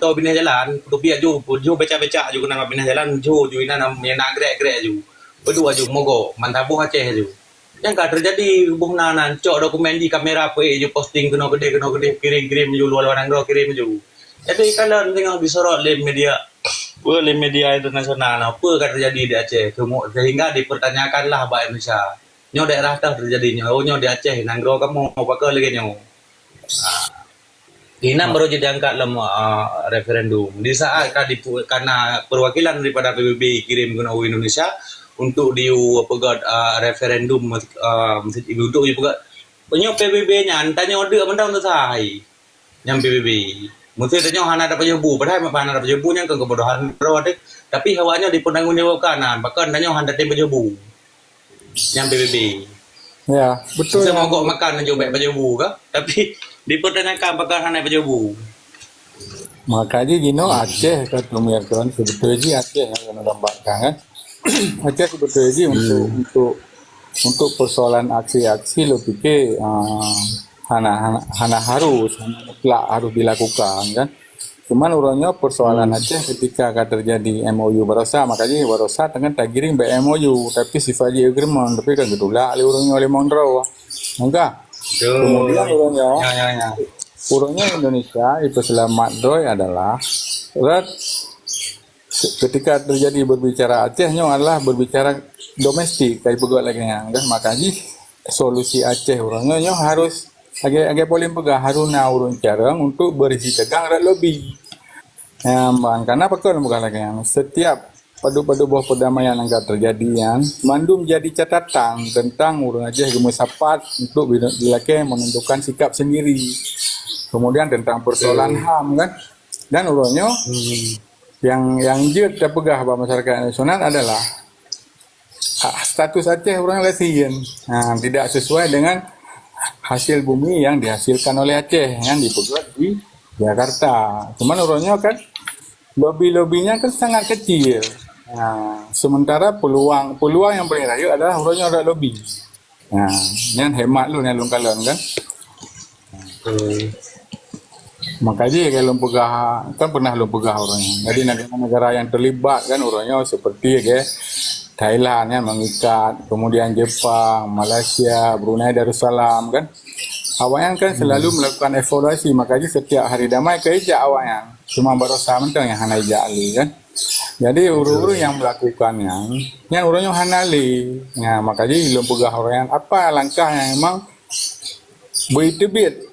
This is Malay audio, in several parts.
kau pindah jalan, rupiah ju becak-becak ju kena pindah jalan ju ina nam nak grek-grek ju. Berdua ju mogok, mantabuh Aceh ju. Yang kan terjadi hubung nanan, cok dokumen di kamera apa ju posting kena gede kirim ju luar nang kirim ju. Jadi kalau tengok disorot oleh media internasional apa kan terjadi di Aceh sehingga dipertanyakanlah bahasa Indonesia. Nyo daerah dah terjadinya, nyo di Aceh nanggro kamu pakai lagi nyo. Ini baru jadi angkat dalam referendum. Di saat karena perwakilan daripada PBB kirim ke Indonesia untuk pegat referendum untuk pegat. Punya PBB-nya, antanya order mana untuk saya. Yang PBB. Mesti tanya hana dapat jebu, padahal mana dapat jebu yang kebodohan rawat. Tapi hawanya dipertanggungjawabkan, bahkan tanya hana dapat jebu. Yang PBB. Ya, betul. Saya mogok makan aja baik jebu kah? Tapi dipertanyakan apakah hana jebu. Makanya gino Aceh kan pemikiran sebetulnya Aceh yang kena gambarkan kan. Aceh sebetulnya untuk persoalan aksi-aksi lo pikir hana harus mutlak harus dilakukan kan. Cuman urangnya persoalan Aceh ketika akan terjadi MOU Barossa, makanya Barossa tengah tak giring be MOU tapi sifatnya agreement tapi kan gitulah urangnya oleh Monroe. Enggak. Kemudian urangnya Indonesia itu selamat doi adalah ketika terjadi berbicara Acehnya adalah berbicara domestik kayak begitu lagi kan, makanya solusi Aceh urangnya harus agak paling pegah haruna urun carang untuk berisi tegang dan lobby. Karena apa kan bukan lagi setiap padu-padu buah perdamaian yang terjadi yang mandum jadi catatan tentang urang Aceh gemusapat untuk dilakukan menentukan sikap sendiri. Kemudian tentang persoalan HAM kan, dan urangnya yang jut terpegah bahwa masyarakat nasional adalah status Aceh orang Latvian, tidak sesuai dengan hasil bumi yang dihasilkan oleh Aceh yang dipegat di Jakarta. Cuman urangnya kan lobby-lobbynya kan sangat kecil. Sementara peluang yang paling raya adalah urangnya ada lobby. Yang hemat lu yang kalon kan. Makanya kalau pegah kan pernah lu pegah orangnya. Jadi negara-negara yang terlibat kan orangnya seperti Thailand ya mengikat, kemudian Jepang, Malaysia, Brunei Darussalam kan. Awayan kan selalu melakukan evaluasi, makanya setiap hari damai keijak awayan. Cuma Barossa mentang yang hana ijak ali kan. Jadi uru-uru yang melakukannya, yang urunya hanali. Makanya belum pegah orang apa langkah yang memang bertibit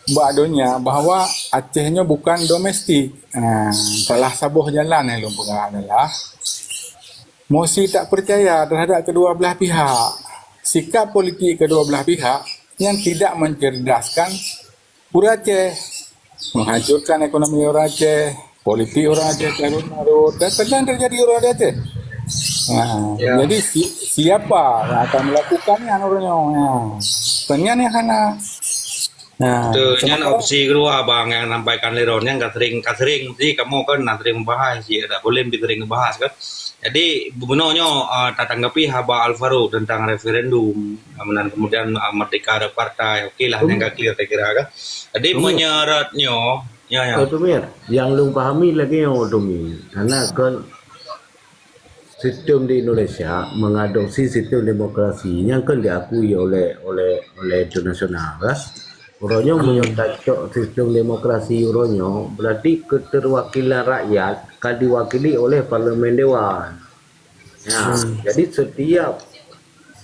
badonya bahwa Acehnya bukan domestik. Salah sabuh jalan yang belum pegah adalah mosi tak percaya terhadap kedua belah pihak. Sikap politik kedua belah pihak yang tidak mencerdaskan orang Aceh, menghancurkan ekonomi orang Aceh, politik orang Aceh carut-marut, dan sedang terjadi orang Aceh. Jadi siapa yang akan melakukannya orangnya? Sebenarnya yang hana. Yang opsi kedua bang yang nampaikan Leron yang sering jadi kamu kan sering membahas ya tak boleh sering membahas kan. Jadi benarnya tak tanggapi Haba Alvaro tentang referendum kemudian merdeka ada partai oke lah yang gak clear saya kira kan. Jadi menyeratnya Tumir, yang lu pahami lagi yang Tumir karena kan sistem di Indonesia mengadopsi sistem demokrasi yang kan diakui oleh internasional kan. Uronyo menyertai sistem demokrasi uronyo berarti keterwakilan rakyat kan diwakili oleh parlemen dewan. Jadi setiap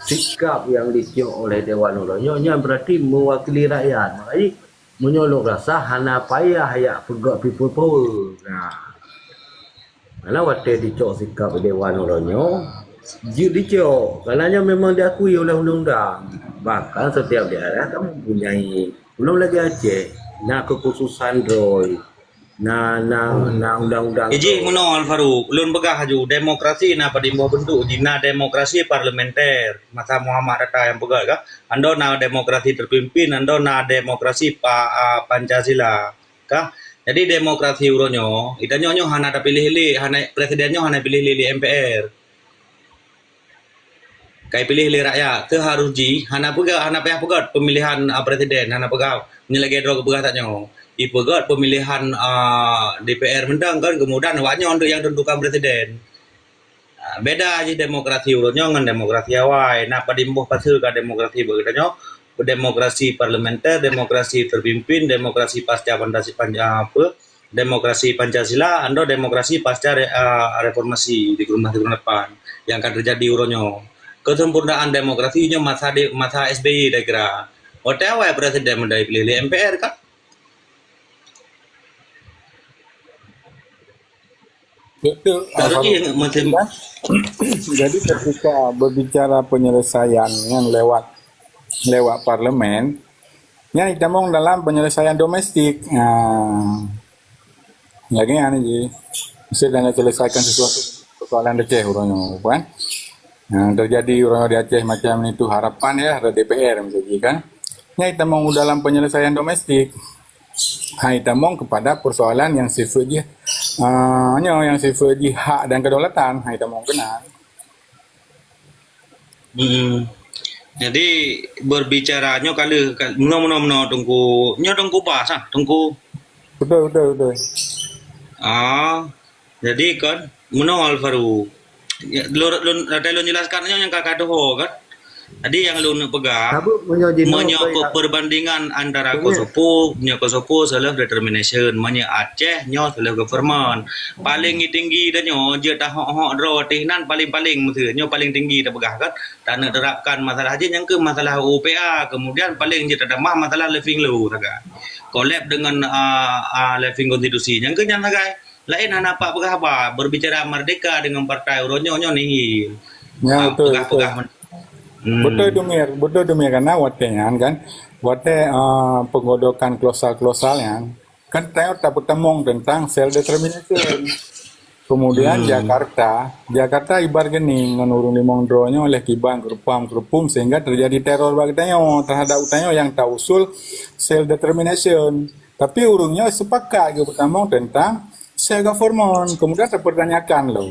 sikap yang ditiup oleh dewan uronyo berarti mewakili rakyat. Makanya menyolok rasa hana payah ya pegak people power. Karena waktu dicok sikap dewan uronyo dicok karena memang diakui oleh undang-undang. Bahkan setiap daerah kan mempunyai belum lagi Aceh, kekhususan Roy, undang-undang. Iji muno Alvaro, ulun begah haju demokrasi pada dimau bentuk jina demokrasi parlementer masa Muhammad Hatta yang begah kah? Ando demokrasi terpimpin, ando demokrasi Pancasila kah? Jadi demokrasi uronyo, itanyo hana pilih-pilih, hana presidennya hana pilih-pilih MPR. Kayak pilih rakyat tu harus hana pegah pemilihan presiden hana pegah menyelagi dua pegah taknya Ipegat pemilihan DPR mendang kan kemudian awaknya untuk yang tentukan presiden. Beda aja demokrasi urutnya dengan demokrasi awai. Nah, padimbuh pasir ke demokrasi begitu demokrasi parlementer, demokrasi terpimpin, demokrasi pasca apa? Demokrasi Pancasila, ando demokrasi pasca reformasi di depan yang akan terjadi urutnya. Kesempurnaan demokrasinya masa SBY saya kira. Hotel awai presiden mendai pilih MPR kan? Betul. Harusnya masih Jadi ketika berbicara penyelesaian yang lewat parlemen, yang kita mau dalam penyelesaian domestik. Lagi ini sedang selesaikan sesuatu persoalan Aceh orangnya, kan? Terjadi orang di Aceh macam itu harapan ya ada DPR misalnya kan. Yang kita mau dalam penyelesaian domestik, kita mau kepada persoalan yang sifatnya yang sifatnya hak dan kedaulatan, kita mau kena. Jadi berbicaranya kali meno tunggu bahasa tunggu. Betul. Jadi kan meno Alvaro. Lu jelaskannya yang kakak doh kan. Tadi yang lu pegang Sabut menyoji perbandingan antara Kosovo self determination, Aceh self government. Paling tinggi dah je dah hok draw tehnan paling paling tinggi dah pegang kan. Dan terapkan masalah aja yang ke masalah UPA, kemudian paling je terdapat masalah living law saga. Collab dengan living konstitusi yang ke yang saga. Lain anak apa berbicara merdeka dengan partai uronyo nih. Ya betul. Betul Dumir karena watenya kan penggodokan klosal yang kan tengok tak bertemu tentang self determination. Kemudian Jakarta ibar geni menurun limongdronya oleh kibang kerupum sehingga terjadi teror bagdanya terhadap utanya yang tak usul self determination. Tapi urungnya sepakat bertemu tentang self government. Kemudian terpertanyakan loh,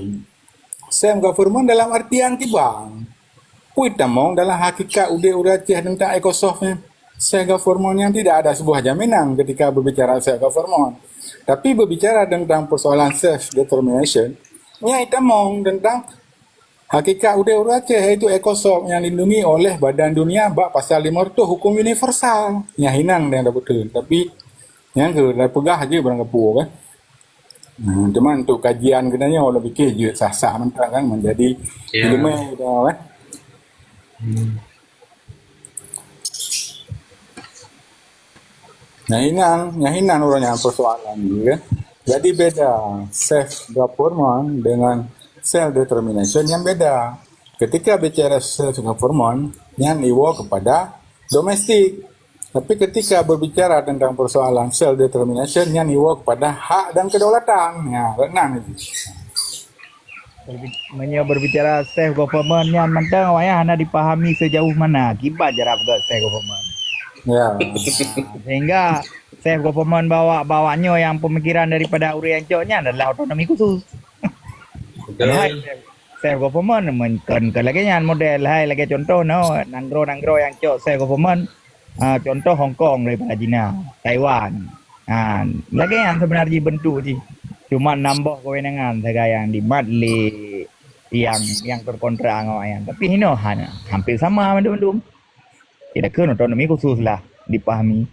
self government dalam artian kibang. Kita mau dalam hakikat udah tentang ekosoftnya self government yang tidak ada sebuah jaminan ketika berbicara self government. Tapi berbicara tentang persoalan self determination, kita mau tentang hakikat udah itu ekosoft yang dilindungi oleh Badan Dunia pasal 5 itu hukum universal. Yang hinang yang dapat betul. Tapi yang ke pegah aja barang kepu kan. Cuman untuk kajian kenanya lebih kejut sah-sah mentah kan menjadi ilmu kan. Nyahinan orangnya persoalan juga. Jadi beda self government dengan self determination yang beda. Ketika bicara self government yang iwo kepada domestik. Tapi ketika berbicara tentang persoalan self determination yang iwo kepada hak dan kedaulatan. Ya, benar itu. Berbicara self government yang mentang awalnya hanya dipahami sejauh mana akibat jarak ke self government. Ya. Sehingga self government bawanya yang pemikiran daripada Urian Coknya adalah otonomi khusus. Self government kan lagi yang model lagi contoh nanggro yang cok self government contoh Hong Kong daripada China, Taiwan. Lagi yang sebenarnya bentuk sih. Cuma nambah kewenangan saya yang di Madli yang terkontra ngawayan. Tapi ini hampir sama mendum. Tidak ke otonomi khusus lah dipahami.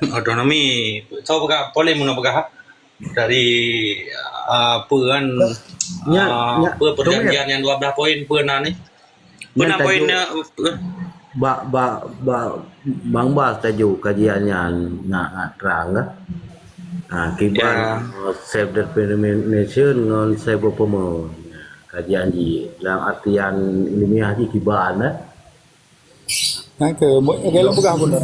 Otonomi. So boleh menapakah dari perjanjian yang 12 poin nih. Benar poinnya Bang Bas tajuk kajiannya nak terang kan. Akibat self determination dengan self government kajian ji dalam artian ilmiah ji kiban kalau bukan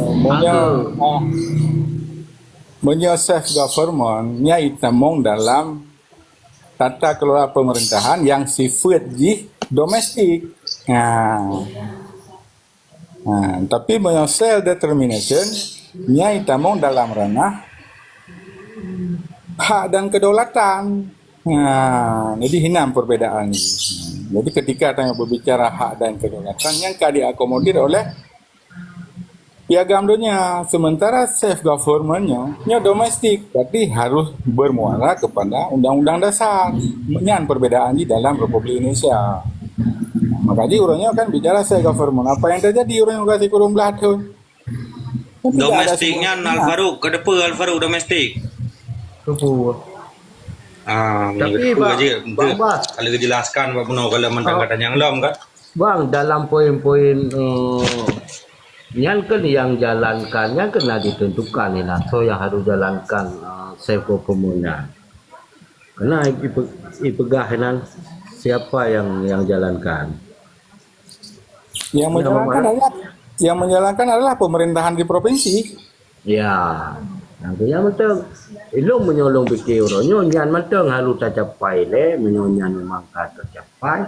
punya self government nya itamong dalam tata kelola pemerintahan yang sifat ji domestik. Tapi punya self determination nya itamong dalam ranah hak dan kedaulatan. Jadi hinam perbedaan. Jadi ketika tanya berbicara hak dan kedaulatan yang diakomodir oleh piagam dunia, sementara self governmentnya domestik, berarti harus bermuara kepada undang-undang dasar. Nyan perbedaan di dalam Republik Indonesia. Makanya orangnya kan bicara self government. Apa yang terjadi orang yang kasih kurung belah tu? Domestiknya Al-Faruq, ke depan Al-Faruq domestik. Kepu. Tapi Bang Bas, kalau dijelaskan Pak Puno kalau mentang yang lom kan. Bang, dalam poin-poin yang kan yang jalankannya kena ditentukan ni lah. So yang harus jalankan self government. Kena ipegahan siapa yang jalankan. Yang menjalankan adalah pemerintahan di provinsi. Ya, nantinya betul. Ilmu menyolong fikir orang nyan mentang harus tercapai le, menyonya memang tercapai.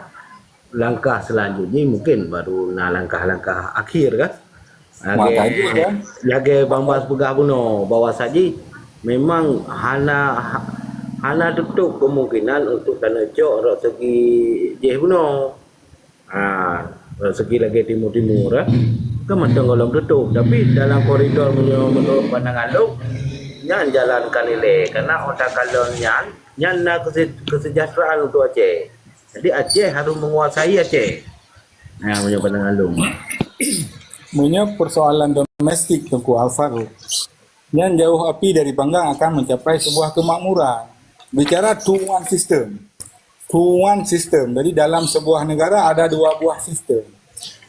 Langkah selanjutnya mungkin baru langkah-langkah akhir kan. Lagi Bang Bas pegah buno bawa saja memang hana tutup kemungkinan untuk tanah cok rak segi jeh buno. Segi lagi timur-timur kan macam kalau tutup, tapi dalam koridor menurut pandangan lu nyan jalankan ile karena otak kalau nyan nak kesejahteraan untuk Aceh. Jadi Aceh harus menguasai Aceh. Menurut pandangan lu. Punya persoalan domestik Tengku Al-Faruq yang jauh api dari panggang akan mencapai sebuah kemakmuran. Bicara two-one system. Jadi dalam sebuah negara ada dua buah sistem.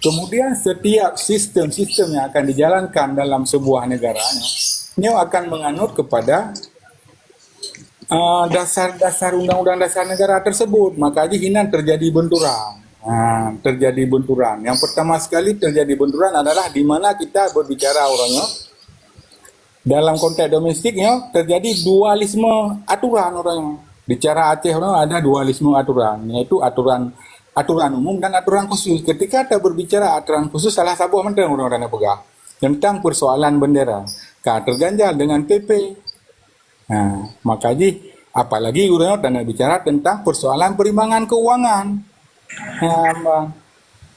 Kemudian setiap sistem yang akan dijalankan dalam sebuah negara ini akan menganut kepada dasar-dasar undang-undang dasar negara tersebut. Maka hinan terjadi benturan. Yang pertama sekali terjadi benturan adalah di mana kita berbicara orangnya dalam konteks domestiknya terjadi dualisme aturan orangnya. Bicara Aceh orang ada dualisme aturan, yaitu aturan umum dan aturan khusus. Ketika kita berbicara aturan khusus, salah satu menteri orang-orang pegang tentang persoalan bendera, terganjal dengan PP. Makanya apalagi orang dan bicara tentang persoalan perimbangan keuangan.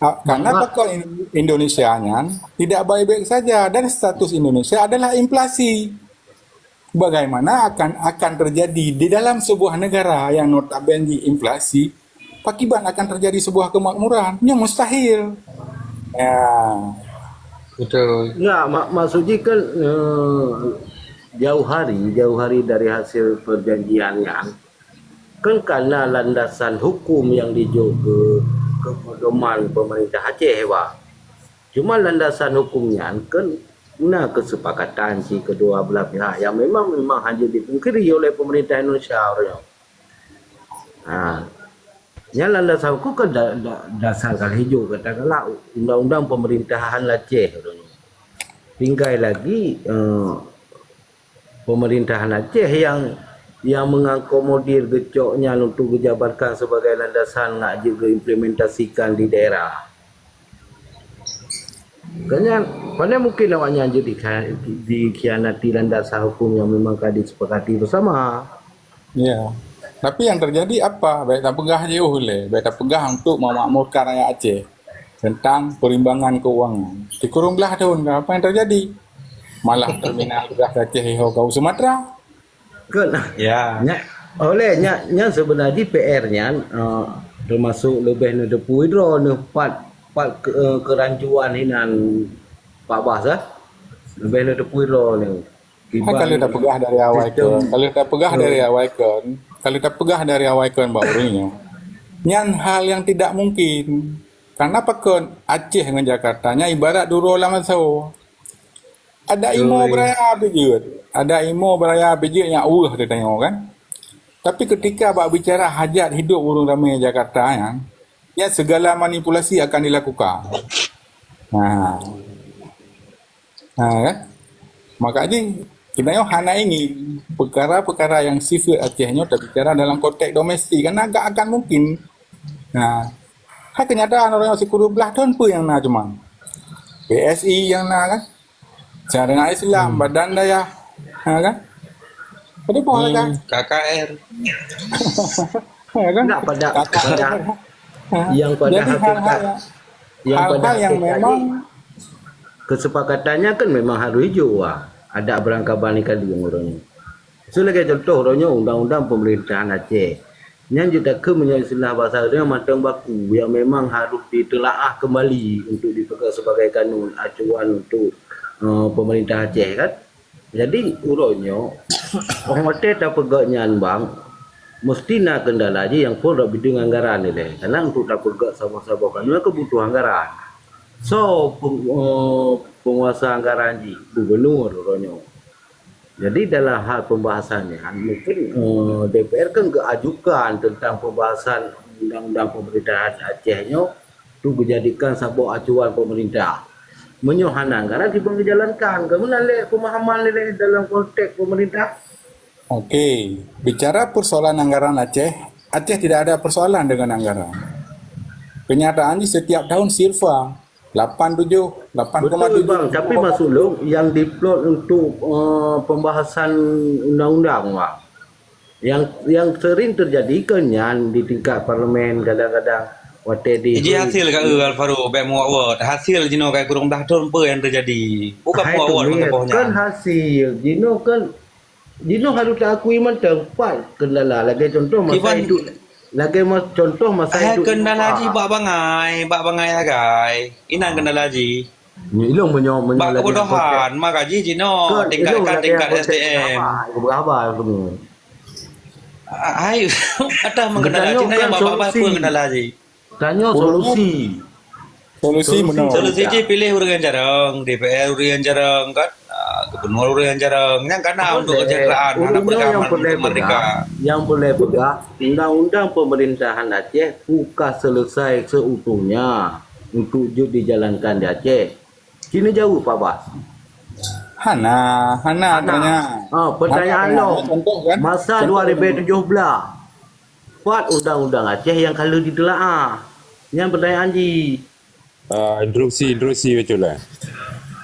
Karena pekal Indonesia-nya tidak baik-baik saja dan status Indonesia adalah inflasi. Bagaimana akan terjadi di dalam sebuah negara yang notabene inflasi, akibat akan terjadi sebuah kemakmuran? Ini mustahil. Ya, betul. Ya, maksudnya kan jauh hari dari hasil perjanjiannya. Kan karena landasan hukum yang dijual ke pedoman pemerintah Aceh, Pak. Cuma landasan hukumnya kan guna kesepakatan si kedua belah pihak yang memang hanya dipungkiri oleh pemerintah Indonesia. Yang landasan hukum kan dasar kali hijau katakanlah undang-undang pemerintahan Aceh. Tinggal lagi pemerintahan Aceh yang mengakomodir gecoknya untuk dijabarkan sebagai landasan nak juga implementasikan di daerah. Kerana pada mungkin awaknya dikhianati landasan hukum yang memang disepakati bersama. Ya. Tapi yang terjadi apa? Baik tak pegah jauh le, baik tak pegah untuk memakmurkan rakyat Aceh tentang perimbangan keuangan. Di kurung belah tahun apa yang terjadi? Malah terminal beras Aceh kau Sumatera. Kan? Ya. Olehnya sebenarnya PR-nya termasuk lebih nak depui draw empat kerancuan hinan Pak Bas lebih nak depui draw ni. Kalau tak pegah dari awal kan. Kalau tak pegah dari awal kan barunya. Nyan hal yang tidak mungkin. Karena pakon Aceh dengan Jakartanya ibarat duro lama so. Ada imo beraya bejut. Ada imo beraya bejut yang dia tengok kan. Tapi ketika bak bicara hajat hidup urang ramai Jakarta ya segala manipulasi akan dilakukan. Kan? Makanya kita hana ingin perkara-perkara yang sifat Acehnya terbicara dalam konteks domestik kan agak akan mungkin. Kenyataan orang yang sekuru belah tahun pun yang nak cuma PSI yang nak kan. Syariah Islam, Badan Daya, kan? Pada boleh kan? KKR. Kan? Tak pada KKR. yang pada Jadi hakikat hal-hal yang memang kesepakatannya kan memang harus hijau ada berangkat balik kali yang orangnya. So lagi contoh orangnya undang-undang pemerintahan Aceh. Yang kita ke istilah bahasa dia matang baku yang memang harus ditelaah kembali untuk dipegang sebagai kanun acuan untuk pemerintah Aceh kan. Jadi urutnya orang Aceh tak pegaknya bang mesti nak kendala aja yang pun lebih dengan anggaran ni deh. Karena untuk tak pegak sama-sama kanun kebutuhan anggaran. So penguasa anggaran gubernur urutnya. Jadi dalam hal pembahasannya mungkin DPR kan keajukan tentang pembahasan undang-undang pemerintahan Acehnya itu dijadikan sebuah acuan pemerintah. Menyohan anggaran dibang dijalankan. Kemudian pemahaman dalam konteks pemerintah. Oke, bicara persoalan anggaran Aceh, Aceh tidak ada persoalan dengan anggaran. Kenyataannya setiap tahun silva 8,7, 8,7. Betul bang, tapi masuk long yang diplot untuk pembahasan undang-undang bang. Yang sering terjadi kan di tingkat parlimen kadang-kadang Jadi hasil kat Alvaro baik muak word. Hasil jino kayak kurang dah tahun apa yang terjadi. Bukan muak word kan kan hasil. Jino harus akui tempat kendala. Lagi contoh masa itu. Lagi contoh masa itu. Kendala haji bak bangai agai. Inan kendala haji. Ilong menyok Bak kebodohan, mak haji jino tingkat SDM. Berapa kamu? Ayo, ada mengenal haji yang bak apa kendala haji. Tanya solusi. Solusi menang. Solusi je pilih urang jarang, DPR urang jarang kan. Gubernur urang jarang. Yang karena untuk kesejahteraan anak beragama mereka. Yang boleh pegang undang-undang pemerintahan Aceh bukan selesai seutuhnya untuk dijalankan di Aceh. Kini jauh Pak Bas. Hana tanya. Pertanyaan lo. Contoh kan? Masa 2017 buat undang-undang Aceh yang kalau ditelaah. Yang pertanyaan Ji. Intrusi betul lah.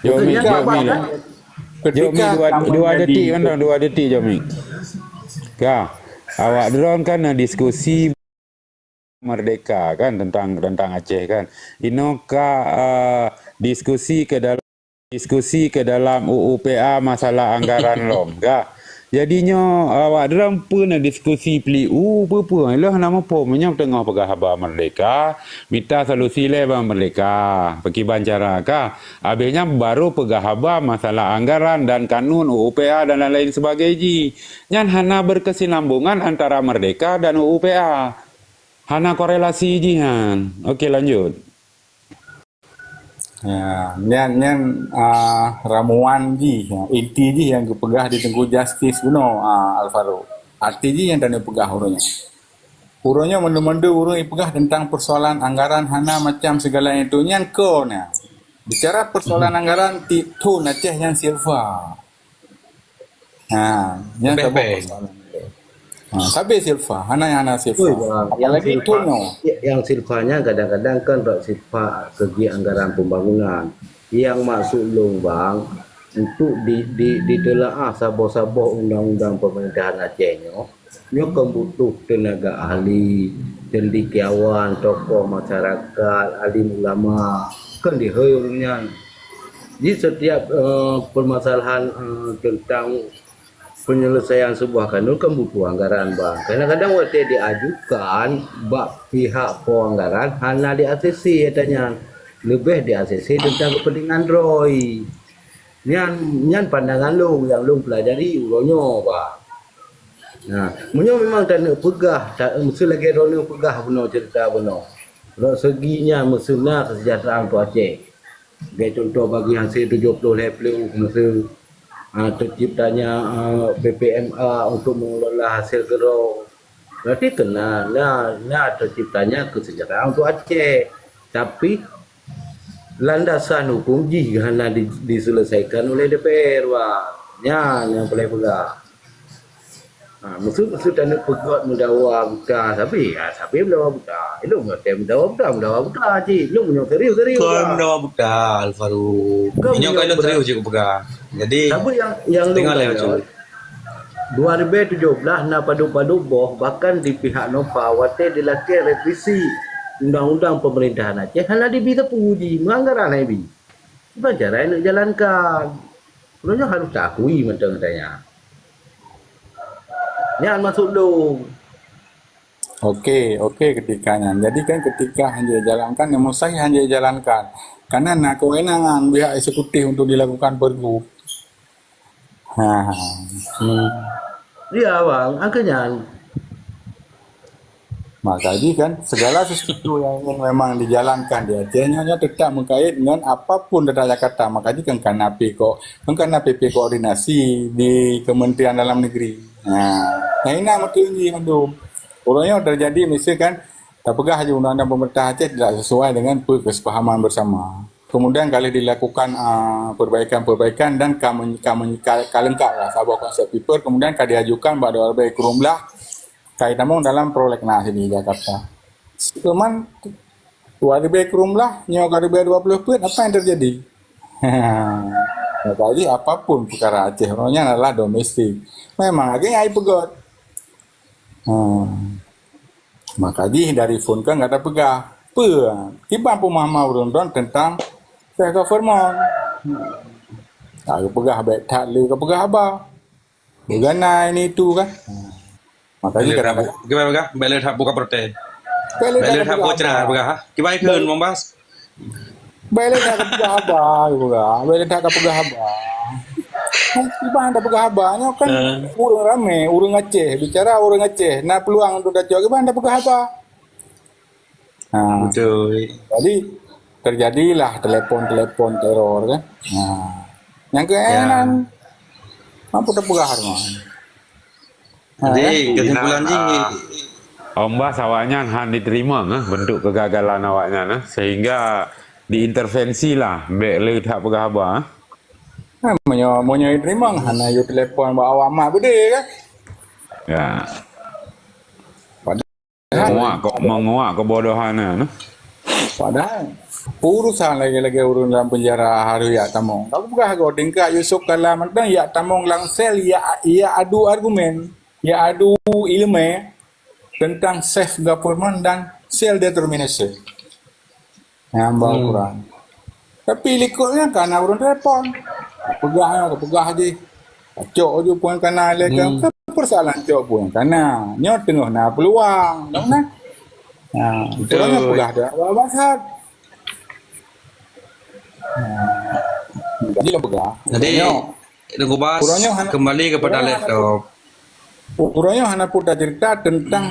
Bukan Jomik yang Pak lah. kan? Jomik dua detik kan dah 2 detik Jomik. Kah, awak drone kan diskusi merdeka kan tentang Aceh kan. Diskusi ke dalam UUPA masalah anggaran lom kah. Jadinya awak dalam pun diskusi PLIU apa lah nama pomnya tengah pegah habar merdeka minta solusi lebar merdeka pekiban cara kah habisnya baru pegah habar masalah anggaran dan kanun UUPA dan lain-lain sebagainya yang hana berkesinambungan antara merdeka dan UUPA hana korelasi jihan. Okey lanjut. Ya, nyan ramuan inti yang kepegah di Tengku Justice buno Alvaro. Arti yang tanda pegah urangnya. Urangnya mendu-mendu urang ipegah tentang persoalan anggaran hana macam segala itu nyan ko nya. Bicara persoalan anggaran itu Aceh yang silva. Yang persoalan. Sabe silva, hana silva. Apalagi itu no. Yang silvanya kadang-kadang kan silva segi anggaran pembangunan yang masuk bang untuk ditelaah sabah-sabah undang-undang pemerintahan Acehnya kan butuh tenaga ahli, cendekiawan, tokoh masyarakat, alim ulama kan dihayurnya. Jadi setiap permasalahan tentang penyelesaian sebuah kanun kan butuh anggaran bang. Kadang-kadang waktu diajukan bak pihak anggaran hanya di ACC katanya lebih di ACC tentang kepentingan Roy. Nyan pandangan lu yang lu pelajari uronyo bang. Nah, memang tak nak pegah, tak mesti lagi rono pegah benar cerita benar. Kalau seginya mesuna kesejahteraan tu Aceh. Sebagai contoh bagi hasil 70 PLU mesti terciptanya BPMA untuk mengelola hasil gerong. Berarti kena terciptanya kesejahteraan untuk Aceh. Tapi landasan hukum hanya diselesaikan oleh DPR yang boleh pegang. Maksud tanda pegot mendawa buka tapi mendawa buka. Itu ngerti mendawa buka cik. Lu punya serius. Kau mendawa buka Alvaro. Minyak kau serius je kau pegang. Jadi tapi yang tinggal macam 2017 na padu-padu boh bahkan di pihak Nova wate dilakukan revisi undang-undang pemerintahan Aceh hanya dibita penguji menganggaran IB. Bagaimana cara nak jalankan? Sebenarnya harus diakui macam katanya. Jangan masuk dong. Okey, okey ketikanya. Jadi kan ketika hanya jalankan, yang mustahil hanya jalankan. Karena nak kewenangan pihak eksekutif untuk dilakukan pergub. Ha. Ya bang, akhirnya Maka jadi kan segala sesuatu yang memang dijalankan di Aceh hanya tetap mengkait dengan apapun dari Jakarta. Maka jadi kan kena PP koordinasi di Kementerian Dalam Negeri. Nah ini nama tinggi mandum. Orangnya terjadi misalnya kan tak pegah aja undang-undang pemerintah Aceh tidak sesuai dengan kesepahaman bersama. Kemudian kali dilakukan perbaikan dan kalengkap lah sabah konsep paper. Kemudian kali diajukan pada Warbai Kurumlah kait namong dalam prolegnas di Jakarta. Cuman Warbai Kurumlah nyawa Warbai 20 pun apa yang terjadi? Nah, tadi apapun perkara Aceh orangnya adalah domestik. Memang agaknya ai pegot. Maka dari phone kan nggak ada pegah. Tiba pemahaman urun tentang self government. Tak pegah baik tak le ke pegah apa. Bagaimana ini itu kan. Maka gimana bela tak buka protes bela bela tak buka cerah buka gimana keun membahas bela tak pegah apa juga. Bela tak pegah apa. Tiba anda pegah abahnya kan urang rame, urang Aceh, bicara urang Aceh. Nah peluang untuk dacu gimana anda pegah apa? Nah, betul jadi terjadilah telepon teror kan. Nah, yang keenan mampu terpegah harma. Jadi kesimpulan ni Ombas awaknya han diterima bentuk kegagalan awaknya sehingga diintervensi lah baik le tak pegah apa. Monyo terima hana yo telepon bawa awak bede kan. Ya. Padahal menguak kebodohan Padahal urusan lagi urun dalam penjara hari ya tamong. Kalau bukan kau tingkah Yusuf kalau mentang ya tamong langsel ya adu argumen, ya adu ilmu tentang self government dan self determination. Ngambang Quran. Tapi likutnya karena urun telepon. Pegah aja. Cok je pun kena lekan. Persoalan cok pun kena. Nyo tengah nak peluang. Tak nak. Itulah pegah dah. Bahasa. Jadi lah pegah. jadi tunggu bahas kembali kepada laptop. Urangnya hana putar cerita tentang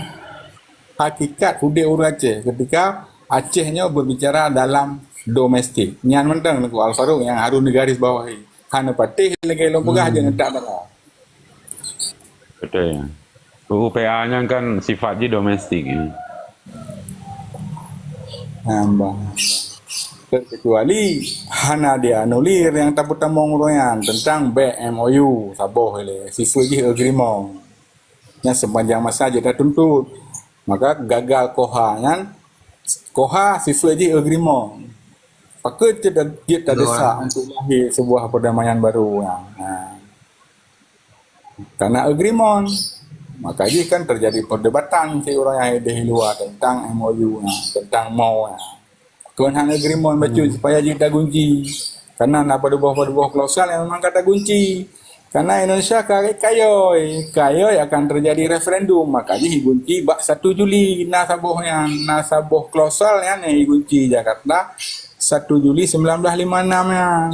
hakikat udah urang Aceh ketika Acehnya berbicara dalam domestik. Nyan mentang ku Al Faruq yang harus digaris bawahi. Hana patih lagi long pegah aja ngetak benar. Betul ya. UPA-nya kan sifatnya domestik ya. Nambah. Kecuali hana dia anulir yang tak bertambung royan tentang BMOU saboh le siswa je agreement yang sepanjang masa je dah tuntut maka gagal koha siswa je agreement pakai dia tak desak untuk lahir sebuah perdamaian baru karena agreement maka je kan terjadi perdebatan si orang yang ada di luar tentang MOU tentang MOU Tuan agreement baca supaya dia tak kunci. Karena nak pada buah klausal yang memang kata kunci. Karena Indonesia kayoy akan terjadi referendum. Makanya kunci bak 1 Juli nasabohnya. Nasaboh klausal yang kunci Jakarta 1 Juli 1956 ya.